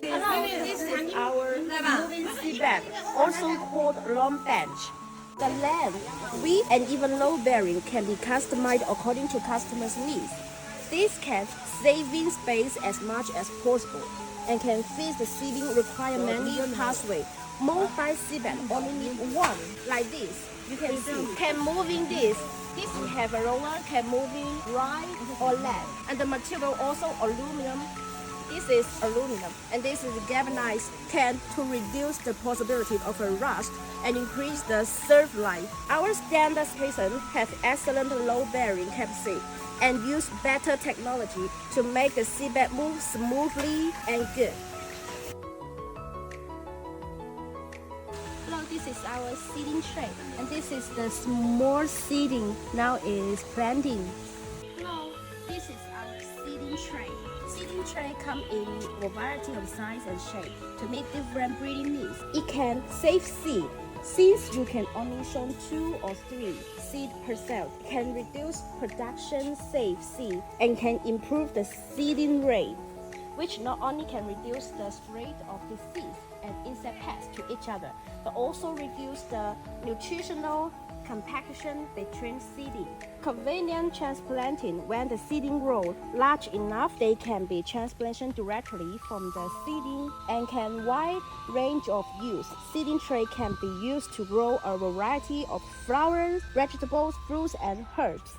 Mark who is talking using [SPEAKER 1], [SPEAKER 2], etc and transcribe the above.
[SPEAKER 1] This is our moving seabed, also called lawn bench. The length, width, and even load bearing can be customized according to customers' needs. This can save in space as much as possible and can fit the seating requirement pathway. Modified seabed only need one, like this. You can see, can moving this. This we have a roller, can moving right or left. And the material also aluminum. This is aluminum, and this is galvanized can to reduce the possibility of a rust and increase the serve life. Our standard station has excellent load-bearing capacity and use better technology to make the seabed move smoothly and good. Hello, this is our seating tray, and this is the small seating. Now it is blending. Hello, this is our seating tray. Seating tray come in a variety of size and shape to meet different breeding needs. It can save seed. Since you can only show 2 or 3 seed per cell, it can reduce production, save seed, and can improve the seeding rate, which not only can reduce the spread of disease and insect pests to each other, but also reduce the nutritional compaction between seeding. Convenient transplanting. When the seeding row large enough, they can be transplanted directly from the seeding and can wide range of use. Seeding tray can be used to grow a variety of flowers, vegetables, fruits, and herbs.